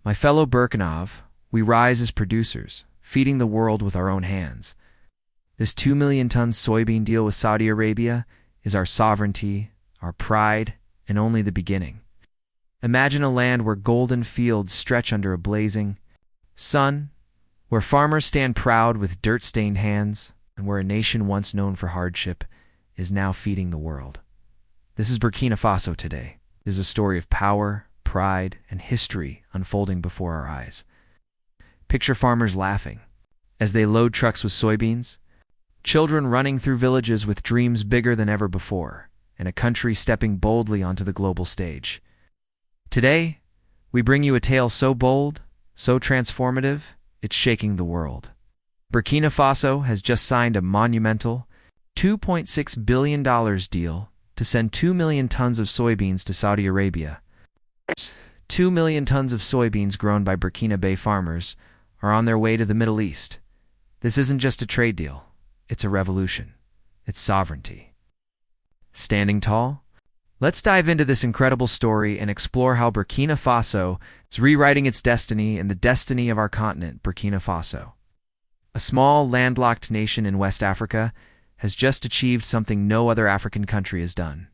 My fellow Burkinav, we rise as producers, feeding the world with our own hands. This 2 million ton soybean deal with Saudi Arabia is our sovereignty, our pride, and only the beginning. Imagine a land where golden fields stretch under a blazing sun, where farmers stand proud with dirt-stained hands, and where a nation once known for hardship is now feeding the world. This is Burkina Faso today. It is a story of power, pride, and history unfolding before our eyes. Picture farmers laughing as they load trucks with soybeans, children running through villages with dreams bigger than ever before, and a country stepping boldly onto the global stage. Today, we bring you a tale so bold, so transformative, it's shaking the world. Burkina Faso has just signed a monumental $2.6 billion deal to send 2 million tons of soybeans to Saudi Arabia. 2 million tons of soybeans grown by Burkina Faso farmers are on their way to the Middle East. This isn't just a trade deal. It's a revolution. It's sovereignty. Standing tall? Let's dive into this incredible story and explore how Burkina Faso is rewriting its destiny and the destiny of our continent, Burkina Faso. A small, landlocked nation in West Africa has just achieved something no other African country has done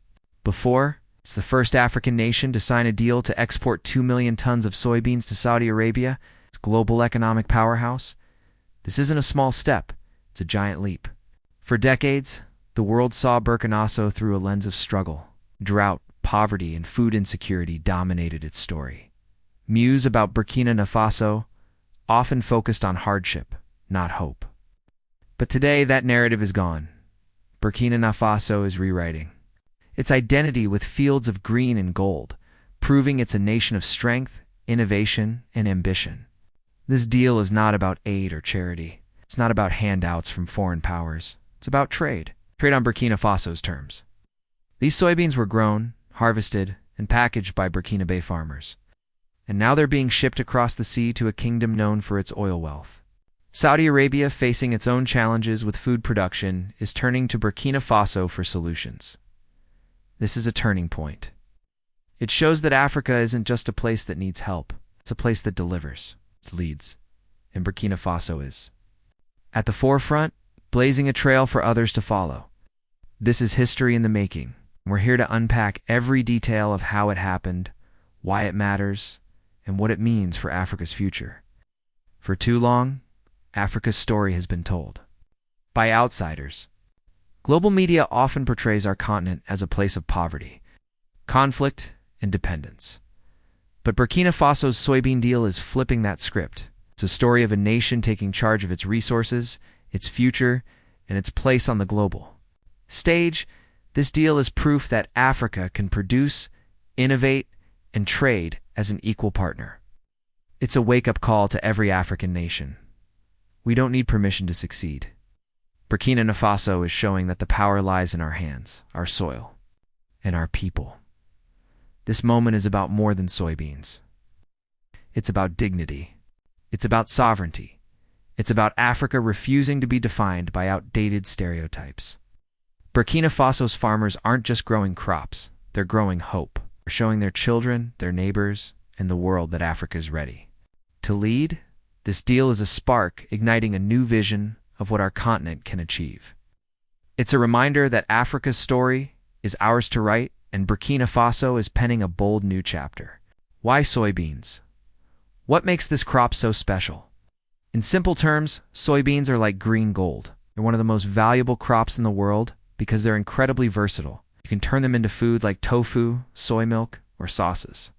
before. It's the first African nation to sign a deal to export 2 million tons of soybeans to Saudi Arabia, its global economic powerhouse. This isn't a small step, it's a giant leap. For decades, the world saw Burkina Faso through a lens of struggle. Drought, poverty, and food insecurity dominated its story. News about Burkina Faso often focused on hardship, not hope. But today, that narrative is gone. Burkina Faso is rewriting its identity with fields of green and gold, proving it's a nation of strength, innovation, and ambition. This deal is not about aid or charity. It's not about handouts from foreign powers. It's about trade. Trade on Burkina Faso's terms. These soybeans were grown, harvested, and packaged by Burkina Faso farmers. And now they're being shipped across the sea to a kingdom known for its oil wealth. Saudi Arabia, facing its own challenges with food production, is turning to Burkina Faso for solutions. This is a turning point. It shows that Africa isn't just a place that needs help. It's a place that delivers, it leads. And Burkina Faso is at the forefront, blazing a trail for others to follow. This is history in the making. We're here to unpack every detail of how it happened, why it matters, and what it means for Africa's future. For too long, Africa's story has been told by outsiders. Global media often portrays our continent as a place of poverty, conflict, and dependence. But Burkina Faso's soybean deal is flipping that script. It's a story of a nation taking charge of its resources, its future, and its place on the global stage. This deal is proof that Africa can produce, innovate, and trade as an equal partner. It's a wake-up call to every African nation. We don't need permission to succeed. Burkina Faso is showing that the power lies in our hands, our soil, and our people. This moment is about more than soybeans. It's about dignity. It's about sovereignty. It's about Africa refusing to be defined by outdated stereotypes. Burkina Faso's farmers aren't just growing crops, they're growing hope. They're showing their children, their neighbors, and the world that Africa is ready to lead. This deal is a spark igniting a new vision of what our continent can achieve. It's a reminder that Africa's story is ours to write, and Burkina Faso is penning a bold new chapter. Why soybeans? What makes this crop so special? In simple terms, soybeans are like green gold. They're one of the most valuable crops in the world because they're incredibly versatile. You can turn them into food like tofu, soy milk, or sauces.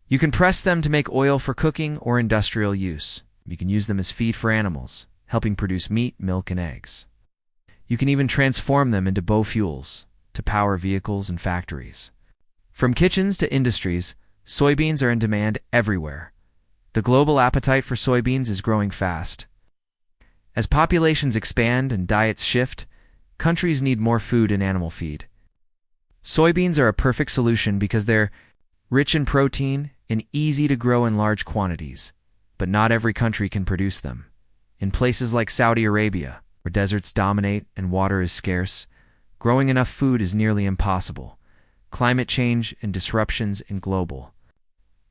You can press them to make oil for cooking or industrial use. You can use them as feed for animals, helping produce meat, milk, and eggs. You can even transform them into biofuels to power vehicles and factories. From kitchens to industries, soybeans are in demand everywhere. The global appetite for soybeans is growing fast. As populations expand and diets shift, countries need more food and animal feed. Soybeans are a perfect solution because they're rich in protein and easy to grow in large quantities, but not every country can produce them. In places like Saudi Arabia, where deserts dominate and water is scarce, growing enough food is nearly impossible. Climate change and disruptions in global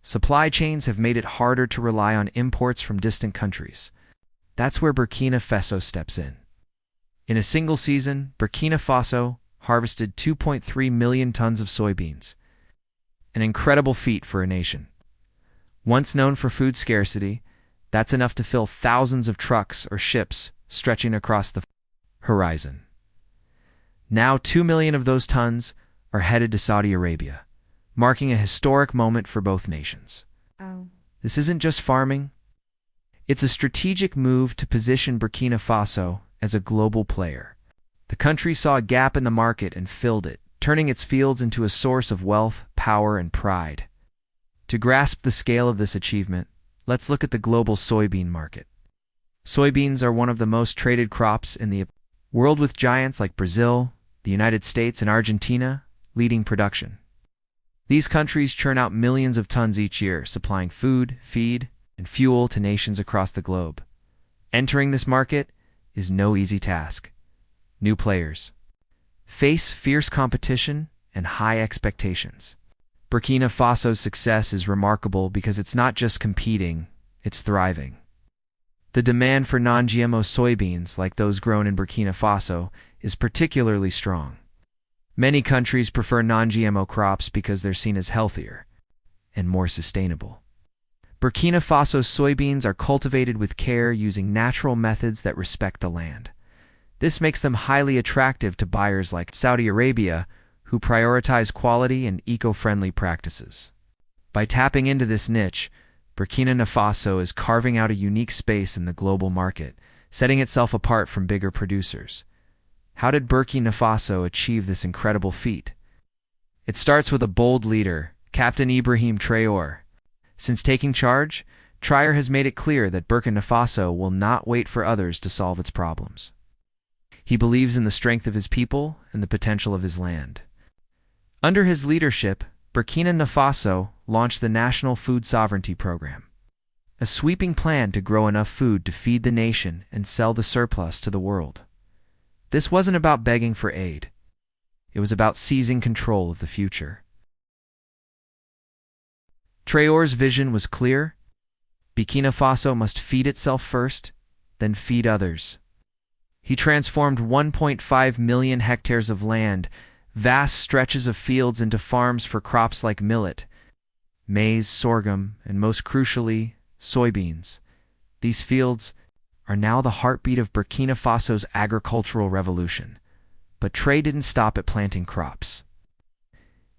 Supply chains have made it harder to rely on imports from distant countries. That's where Burkina Faso steps in. In a single season, Burkina Faso harvested 2.3 million tons of soybeans, an incredible feat for a nation. Once known for food scarcity, that's enough to fill thousands of trucks or ships stretching across the horizon. Now 2 million of those tons are headed to Saudi Arabia, marking a historic moment for both nations. This isn't just farming. It's a strategic move to position Burkina Faso as a global player. The country saw a gap in the market and filled it, turning its fields into a source of wealth, power, and pride. To grasp the scale of this achievement, let's look at the global soybean market. Soybeans are one of the most traded crops in the world, with giants like Brazil, the United States, and Argentina leading production. These countries churn out millions of tons each year, supplying food, feed, and fuel to nations across the globe. Entering this market is no easy task. New players face fierce competition and high expectations. Burkina Faso's success is remarkable because it's not just competing, it's thriving. The demand for non-GMO soybeans, like those grown in Burkina Faso, is particularly strong. Many countries prefer non-GMO crops because they're seen as healthier and more sustainable. Burkina Faso's soybeans are cultivated with care using natural methods that respect the land. This makes them highly attractive to buyers like Saudi Arabia, who prioritize quality and eco-friendly practices. By tapping into this niche, Burkina Faso is carving out a unique space in the global market, setting itself apart from bigger producers. How did Burkina Faso achieve this incredible feat? It starts with a bold leader, Captain Ibrahim Traoré. Since taking charge, Traoré has made it clear that Burkina Faso will not wait for others to solve its problems. He believes in the strength of his people and the potential of his land. Under his leadership, Burkina Faso launched the National Food Sovereignty Program, a sweeping plan to grow enough food to feed the nation and sell the surplus to the world. This wasn't about begging for aid. It was about seizing control of the future. Traoré's vision was clear. Burkina Faso must feed itself first, then feed others. He transformed 1.5 million hectares of land, vast stretches of fields, into farms for crops like millet, maize, sorghum, and most crucially, soybeans. These fields are now the heartbeat of Burkina Faso's agricultural revolution. But Traoré didn't stop at planting crops.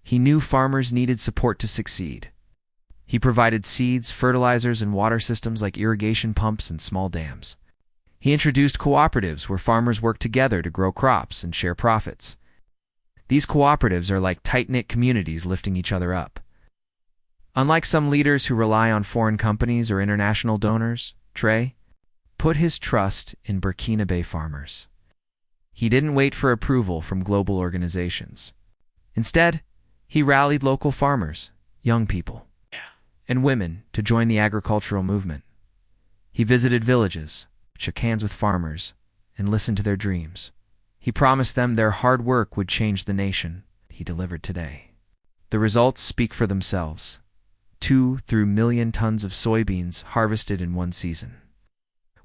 He knew farmers needed support to succeed. He provided seeds, fertilizers, and water systems like irrigation pumps and small dams. He introduced cooperatives where farmers work together to grow crops and share profits. These cooperatives are like tight-knit communities lifting each other up. Unlike some leaders who rely on foreign companies or international donors, Traoré put his trust in Burkinabe farmers. He didn't wait for approval from global organizations. Instead, he rallied local farmers, young people, and women to join the agricultural movement. He visited villages, shook hands with farmers, and listened to their dreams. He promised them their hard work would change the nation. He delivered today. The results speak for themselves. 2 million tons of soybeans harvested in one season.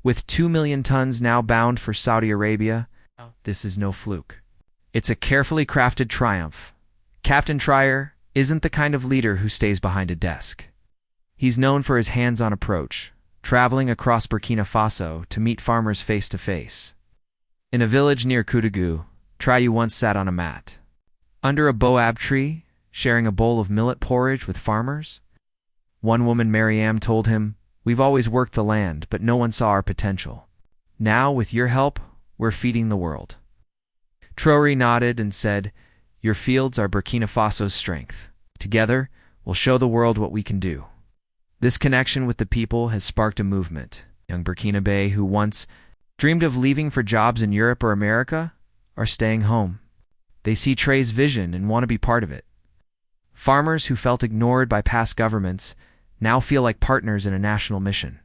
With 2 million tons now bound for Saudi Arabia, this is no fluke. It's a carefully crafted triumph. Captain Traoré isn't the kind of leader who stays behind a desk. He's known for his hands-on approach, traveling across Burkina Faso to meet farmers face to face. In a village near Koudougou, Traoré once sat on a mat, under a baobab tree, sharing a bowl of millet porridge with farmers. One woman, Mariam, told him, "We've always worked the land, but no one saw our potential. Now, with your help, we're feeding the world." Traoré nodded and said, "Your fields are Burkina Faso's strength. Together, we'll show the world what we can do." This connection with the people has sparked a movement. Young Burkinabe who once dreamed of leaving for jobs in Europe or America are staying home. They see Traoré's vision and want to be part of it. Farmers who felt ignored by past governments now feel like partners in a national mission.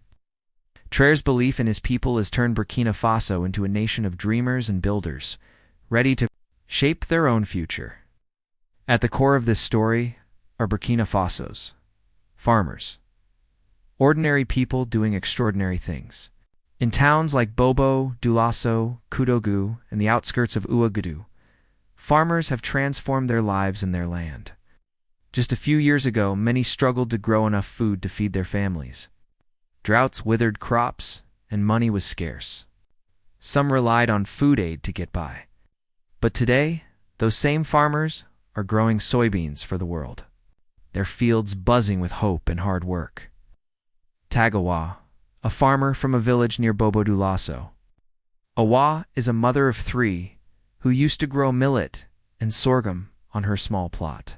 Traoré's belief in his people has turned Burkina Faso into a nation of dreamers and builders, ready to shape their own future. At the core of this story are Burkina Faso's farmers. Ordinary people doing extraordinary things. In towns like Bobo, Dioulasso, Koudougou, and the outskirts of Ouagadougou, farmers have transformed their lives and their land. Just a few years ago, many struggled to grow enough food to feed their families. Droughts withered crops, and money was scarce. Some relied on food aid to get by. But today, those same farmers are growing soybeans for the world, their fields buzzing with hope and hard work. Tagawa, a farmer from a village near Bobo Dioulasso. Awa is a mother of 3 who used to grow millet and sorghum on her small plot.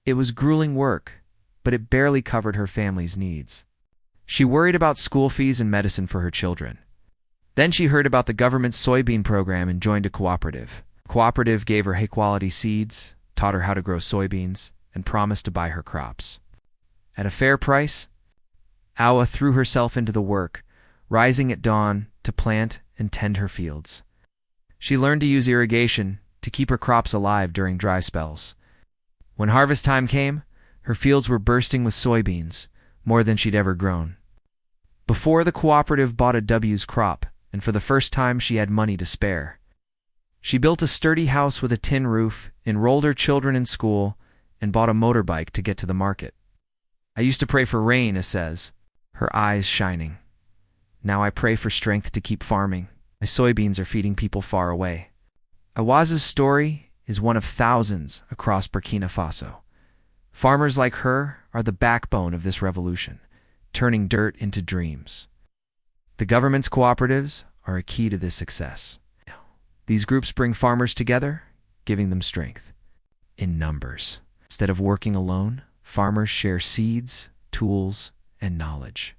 It was grueling work, but it barely covered her family's needs. She worried about school fees and medicine for her children. Then she heard about the government's soybean program and joined a cooperative. The cooperative gave her high-quality seeds, taught her how to grow soybeans, and promised to buy her crops. At a fair price, Awa threw herself into the work, rising at dawn to plant and tend her fields. She learned to use irrigation to keep her crops alive during dry spells. When harvest time came, her fields were bursting with soybeans, more than she'd ever grown. Before, the cooperative bought a W's crop, and for the first time she had money to spare. She built a sturdy house with a tin roof, enrolled her children in school, and bought a motorbike to get to the market. I used to pray for rain, Awa says, her eyes shining. Now I pray for strength to keep farming. My soybeans are feeding people far away. Awa's story is one of thousands across Burkina Faso. Farmers like her are the backbone of this revolution, turning dirt into dreams. The government's cooperatives are a key to this success. These groups bring farmers together, giving them strength. In numbers. Instead of working alone, farmers share seeds, tools, and knowledge.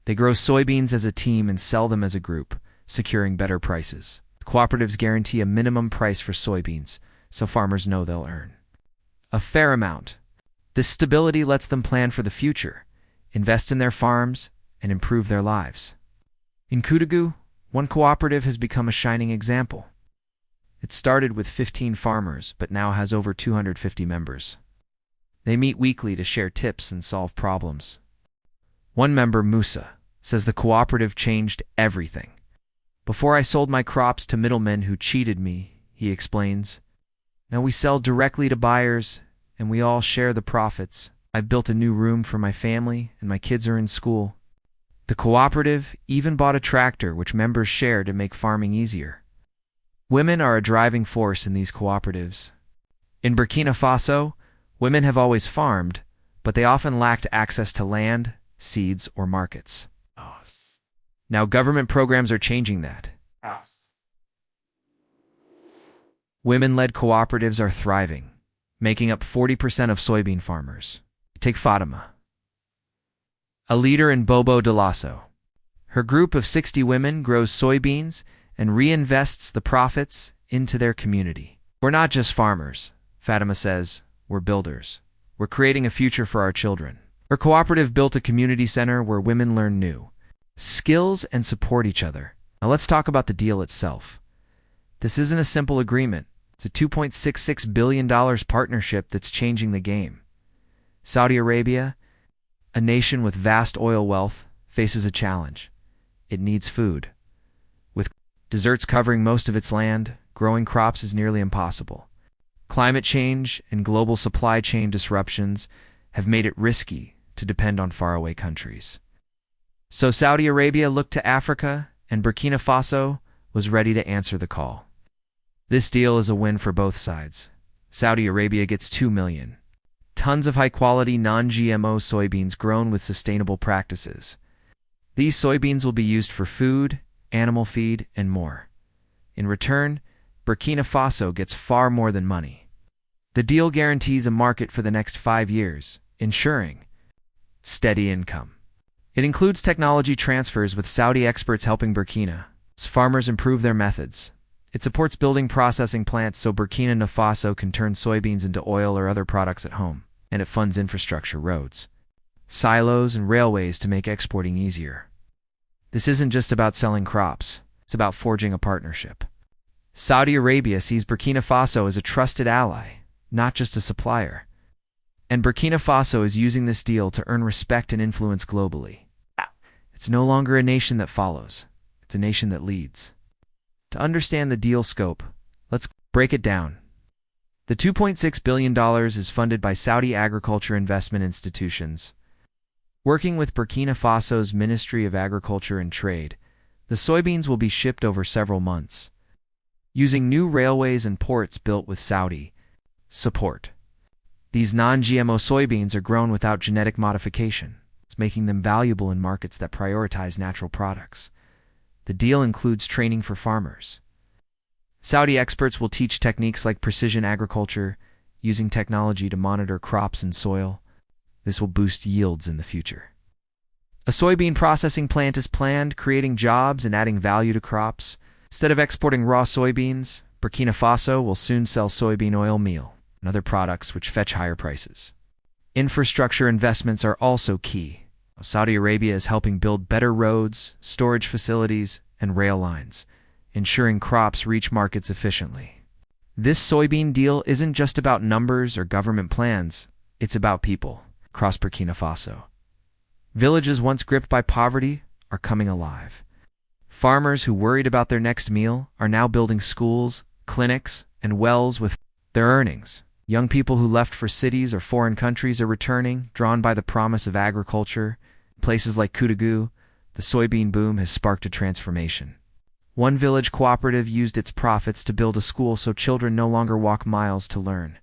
They grow soybeans as a team and sell them as a group, securing better prices. Cooperatives guarantee a minimum price for soybeans, so farmers know they'll earn a fair amount. This stability lets them plan for the future, invest in their farms, and improve their lives. In Koudougou, one cooperative has become a shining example. It started with 15 farmers, but now has over 250 members. They meet weekly to share tips and solve problems. One member, Musa, says the cooperative changed everything. Before I sold my crops to middlemen who cheated me, he explains. Now we sell directly to buyers, and we all share the profits. I've built a new room for my family, and my kids are in school. The cooperative even bought a tractor which members share to make farming easier. Women are a driving force in these cooperatives. In Burkina Faso, women have always farmed, but they often lacked access to land, seeds, or markets. Now government programs are changing that. Women-led cooperatives are thriving, making up 40% of soybean farmers. Take Fatima, a leader in Bobo Dioulasso. Her group of 60 women grows soybeans and reinvests the profits into their community. We're not just farmers, Fatima says, we're builders. We're creating a future for our children. Her cooperative built a community center where women learn new skills and support each other. Now let's talk about the deal itself. This isn't a simple agreement. It's a $2.66 billion partnership that's changing the game. Saudi Arabia, a nation with vast oil wealth, faces a challenge. It needs food. With deserts covering most of its land, growing crops is nearly impossible. Climate change and global supply chain disruptions have made it risky to depend on faraway countries. So Saudi Arabia looked to Africa, and Burkina Faso was ready to answer the call. This deal is a win for both sides. Saudi Arabia gets 2 million tons of high-quality non-GMO soybeans grown with sustainable practices. These soybeans will be used for food, animal feed, and more. In return, Burkina Faso gets far more than money. The deal guarantees a market for the next 5 years, ensuring steady income. It includes technology transfers with Saudi experts helping Burkina's farmers improve their methods. It supports building processing plants so Burkina Faso can turn soybeans into oil or other products at home. And it funds infrastructure, roads, silos, and railways to make exporting easier. This isn't just about selling crops. It's about forging a partnership. Saudi Arabia sees Burkina Faso as a trusted ally, not just a supplier. And Burkina Faso is using this deal to earn respect and influence globally. It's no longer a nation that follows. It's a nation that leads. To understand the deal scope, let's break it down. The $2.6 billion is funded by Saudi agriculture investment institutions. Working with Burkina Faso's Ministry of Agriculture and Trade, the soybeans will be shipped over several months, using new railways and ports built with Saudi support. These non-GMO soybeans are grown without genetic modification, making them valuable in markets that prioritize natural products. The deal includes training for farmers. Saudi experts will teach techniques like precision agriculture, using technology to monitor crops and soil. This will boost yields in the future. A soybean processing plant is planned, creating jobs and adding value to crops. Instead of exporting raw soybeans, Burkina Faso will soon sell soybean oil meal and other products which fetch higher prices. Infrastructure investments are also key. Saudi Arabia is helping build better roads, storage facilities, and rail lines, ensuring crops reach markets efficiently. This soybean deal isn't just about numbers or government plans, it's about people across Burkina Faso. Villages once gripped by poverty are coming alive. Farmers who worried about their next meal are now building schools, clinics, and wells with their earnings. Young people who left for cities or foreign countries are returning, drawn by the promise of agriculture. In places like Koudagou, the soybean boom has sparked a transformation. One village cooperative used its profits to build a school so children no longer walk miles to learn.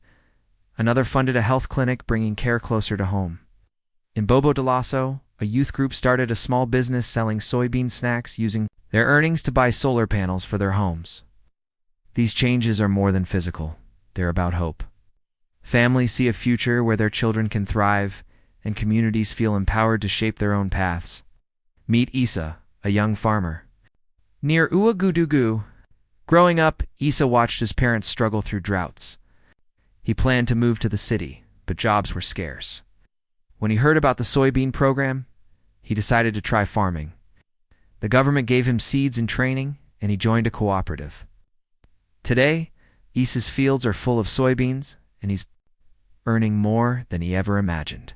Another funded a health clinic, bringing care closer to home. In Bobo Dioulasso, a youth group started a small business selling soybean snacks, using their earnings to buy solar panels for their homes. These changes are more than physical. They're about hope. Families see a future where their children can thrive, and communities feel empowered to shape their own paths. Meet Issa, a young farmer. Near Ouagadougou, growing up, Issa watched his parents struggle through droughts. He planned to move to the city, but jobs were scarce. When he heard about the soybean program, he decided to try farming. The government gave him seeds and training, and he joined a cooperative. Today, Issa's fields are full of soybeans, and he's earning more than he ever imagined.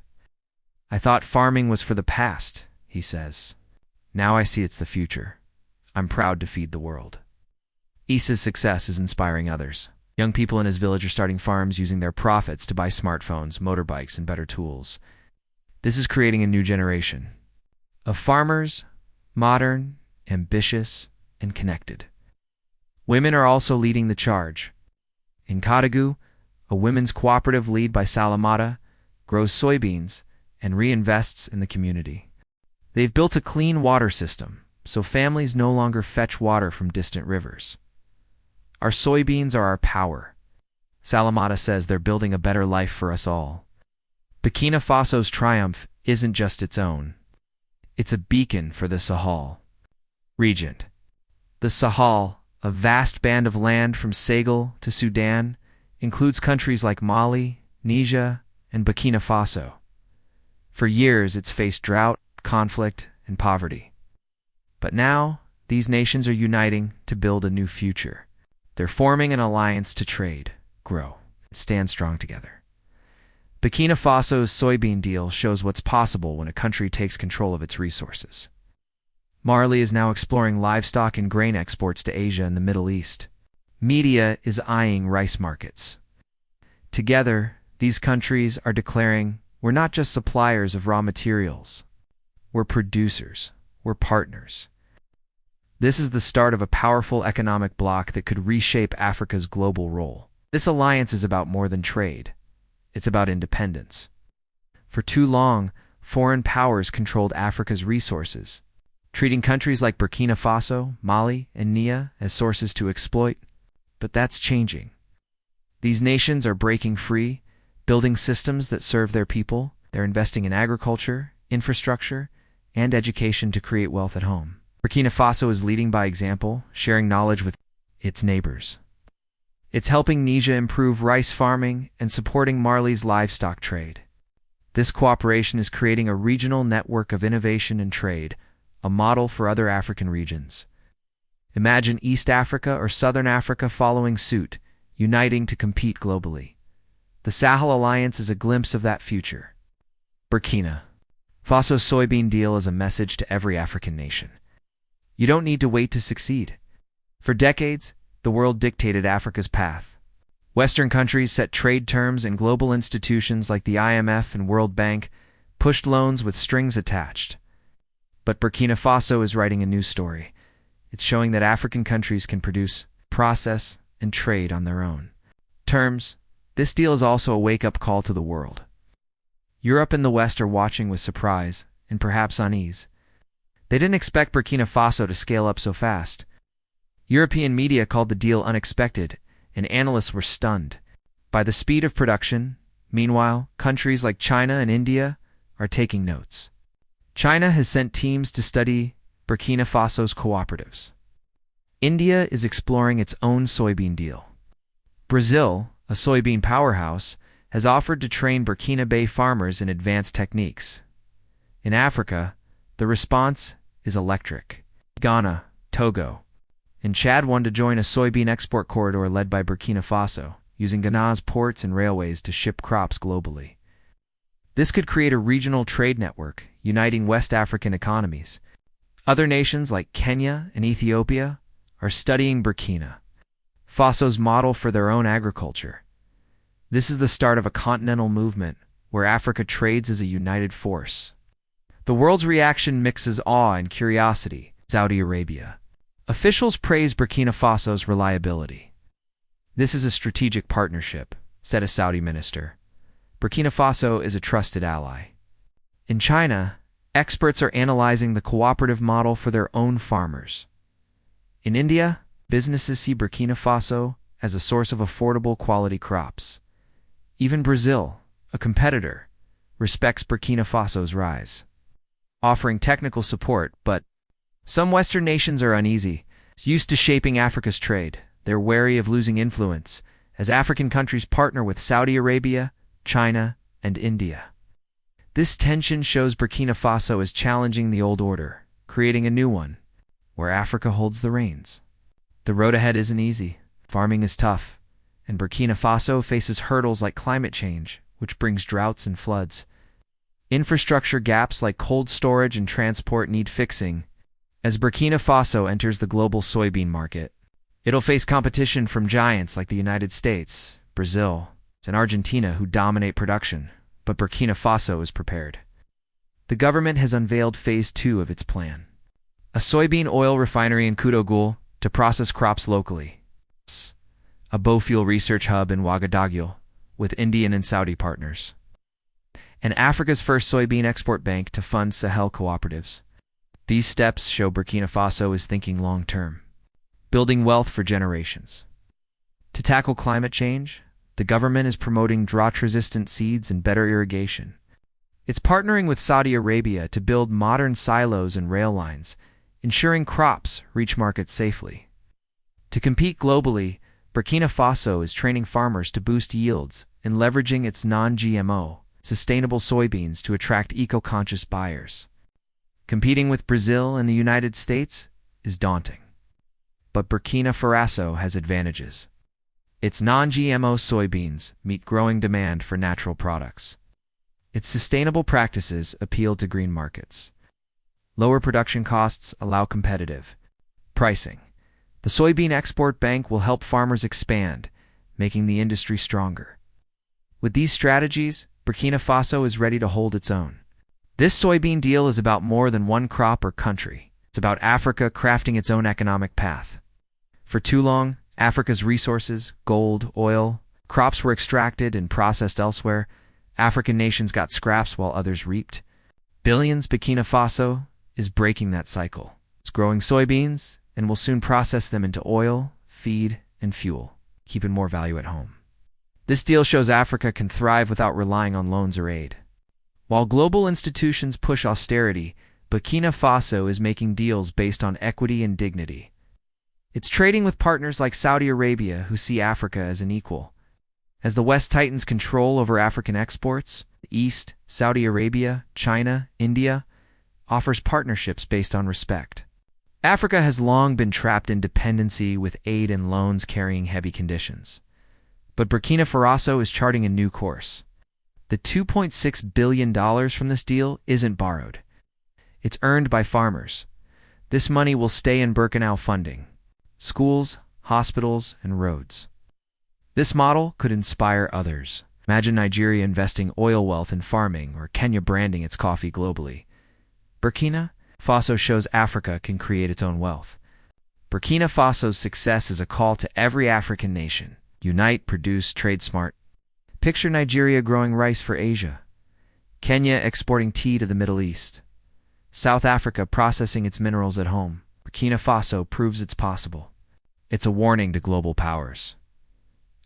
I thought farming was for the past, he says. Now I see it's the future. I'm proud to feed the world. Issa's success is inspiring others. Young people in his village are starting farms, using their profits to buy smartphones, motorbikes, and better tools. This is creating a new generation of farmers, modern, ambitious, and connected. Women are also leading the charge. In Koudagou, a women's cooperative led by Salamata grows soybeans and reinvests in the community. They've built a clean water system, so families no longer fetch water from distant rivers. Our soybeans are our power. Salamata says they're building a better life for us all. Burkina Faso's triumph isn't just its own. It's a beacon for the Sahel region. The Sahel, a vast band of land from Sahel to Sudan, includes countries like Mali, Niger, and Burkina Faso. For years, it's faced drought, conflict, and poverty. But now, these nations are uniting to build a new future. They're forming an alliance to trade, grow, and stand strong together. Burkina Faso's soybean deal shows what's possible when a country takes control of its resources. Mali is now exploring livestock and grain exports to Asia and the Middle East. Media is eyeing rice markets. Together, these countries are declaring, we're not just suppliers of raw materials. We're producers. We're partners. This is the start of a powerful economic bloc that could reshape Africa's global role. This alliance is about more than trade. It's about independence. For too long, foreign powers controlled Africa's resources, treating countries like Burkina Faso, Mali, and Niger as sources to exploit. But that's changing. These nations are breaking free, building systems that serve their people. They're investing in agriculture, infrastructure, and education to create wealth at home. Burkina Faso is leading by example, sharing knowledge with its neighbors. It's helping Niger improve rice farming and supporting Mali's livestock trade. This cooperation is creating a regional network of innovation and trade, a model for other African regions. Imagine East Africa or Southern Africa following suit, uniting to compete globally. The Sahel Alliance is a glimpse of that future. Burkina Faso soybean deal is a message to every African nation. You don't need to wait to succeed. For decades, the world dictated Africa's path. Western countries set trade terms, and global institutions like the IMF and World Bank pushed loans with strings attached. But Burkina Faso is writing a new story. It's showing that African countries can produce, process, and trade on their own terms. This deal is also a wake-up call to the world. Europe and the West are watching with surprise and perhaps unease. They didn't expect Burkina Faso to scale up so fast. European media called the deal unexpected, and analysts were stunned by the speed of production. Meanwhile, countries like China and India are taking notes. China has sent teams to study Burkina Faso's cooperatives. India is exploring its own soybean deal. Brazil, a soybean powerhouse, has offered to train Burkina Faso farmers in advanced techniques. In Africa, the response is electric. Ghana, Togo, and Chad want to join a soybean export corridor led by Burkina Faso, using Ghana's ports and railways to ship crops globally. This could create a regional trade network, uniting West African economies. Other nations like Kenya and Ethiopia are studying Burkina Faso's model for their own agriculture. This is the start of a continental movement where Africa trades as a united force. The world's reaction mixes awe and curiosity. Saudi Arabia. Officials praise Burkina Faso's reliability. This is a strategic partnership, said a Saudi minister. Burkina Faso is a trusted ally. In China, experts are analyzing the cooperative model for their own farmers. In India, businesses see Burkina Faso as a source of affordable quality crops. Even Brazil, a competitor, respects Burkina Faso's rise, offering technical support. But some Western nations are uneasy. Used to shaping Africa's trade, they're wary of losing influence as African countries partner with Saudi Arabia, China, and India. This tension shows Burkina Faso is challenging the old order, creating a new one, where Africa holds the reins. The road ahead isn't easy. Farming is tough, and Burkina Faso faces hurdles like climate change, which brings droughts and floods. Infrastructure gaps like cold storage and transport need fixing. As Burkina Faso enters the global soybean market, it'll face competition from giants like the United States, Brazil, and Argentina who dominate production, but Burkina Faso is prepared. The government has unveiled Phase 2 of its plan. A soybean oil refinery in Koudougou to process crops locally. A biofuel research hub in Ouagadougou with Indian and Saudi partners. And Africa's first soybean export bank to fund Sahel cooperatives. These steps show Burkina Faso is thinking long-term, building wealth for generations. To tackle climate change, the government is promoting drought-resistant seeds and better irrigation. It's partnering with Saudi Arabia to build modern silos and rail lines, ensuring crops reach markets safely. To compete globally, Burkina Faso is training farmers to boost yields and leveraging its non-GMO, sustainable soybeans to attract eco-conscious buyers. Competing with Brazil and the United States is daunting. But Burkina Faso has advantages. Its non-GMO soybeans meet growing demand for natural products. Its sustainable practices appeal to green markets. Lower production costs allow competitive pricing. The Soybean Export Bank will help farmers expand, making the industry stronger. With these strategies, Burkina Faso is ready to hold its own. This soybean deal is about more than one crop or country. It's about Africa crafting its own economic path. For too long, Africa's resources, gold, oil, crops were extracted and processed elsewhere. African nations got scraps while others reaped. Billions. Burkina Faso is breaking that cycle. It's growing soybeans and will soon process them into oil, feed, and fuel, keeping more value at home. This deal shows Africa can thrive without relying on loans or aid. While global institutions push austerity, Burkina Faso is making deals based on equity and dignity. It's trading with partners like Saudi Arabia who see Africa as an equal. As the West tightens control over African exports, the East, Saudi Arabia, China, India, offers partnerships based on respect. Africa has long been trapped in dependency with aid and loans carrying heavy conditions. But Burkina Faso is charting a new course. The $2.6 billion from this deal isn't borrowed. It's earned by farmers. This money will stay in Burkina funding schools, hospitals, and roads. This model could inspire others. Imagine Nigeria investing oil wealth in farming or Kenya branding its coffee globally. Burkina Faso shows Africa can create its own wealth. Burkina Faso's success is a call to every African nation. Unite, produce, trade smart. Picture Nigeria growing rice for Asia, Kenya exporting tea to the Middle East, South Africa processing its minerals at home. Burkina Faso proves it's possible. It's a warning to global powers.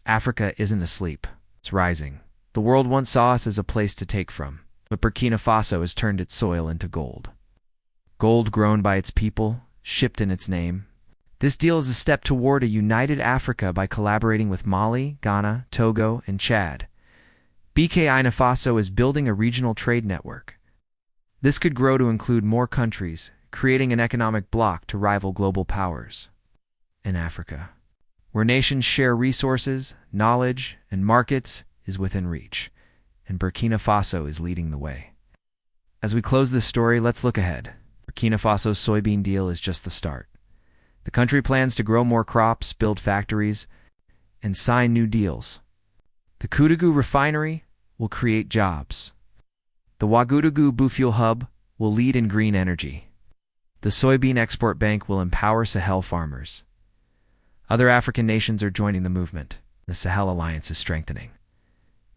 Africa isn't asleep. It's rising. The world once saw us as a place to take from, but Burkina Faso has turned its soil into gold. Gold grown by its people, shipped in its name. This deal is a step toward a united Africa by collaborating with Mali, Ghana, Togo, and Chad. Burkina Faso is building a regional trade network. This could grow to include more countries, creating an economic bloc to rival global powers. In Africa, where nations share resources, knowledge, and markets, is within reach, and Burkina Faso is leading the way. As we close this story, let's look ahead. Burkina Faso's soybean deal is just the start. The country plans to grow more crops, build factories, and sign new deals. The Koudougou refinery will create jobs. The Ouagadougou biofuel hub will lead in green energy. The Soybean Export Bank will empower Sahel farmers. Other African nations are joining the movement. The Sahel Alliance is strengthening.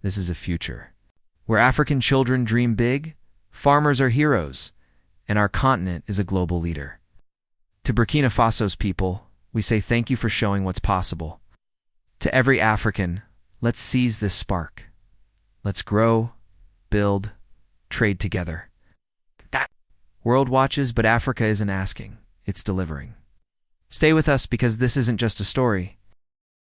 This is a future where African children dream big, farmers are heroes, and our continent is a global leader. To Burkina Faso's people, we say thank you for showing what's possible. To every African, let's seize this spark. Let's grow, build, trade together. That world watches, but Africa isn't asking, it's delivering. Stay with us because this isn't just a story,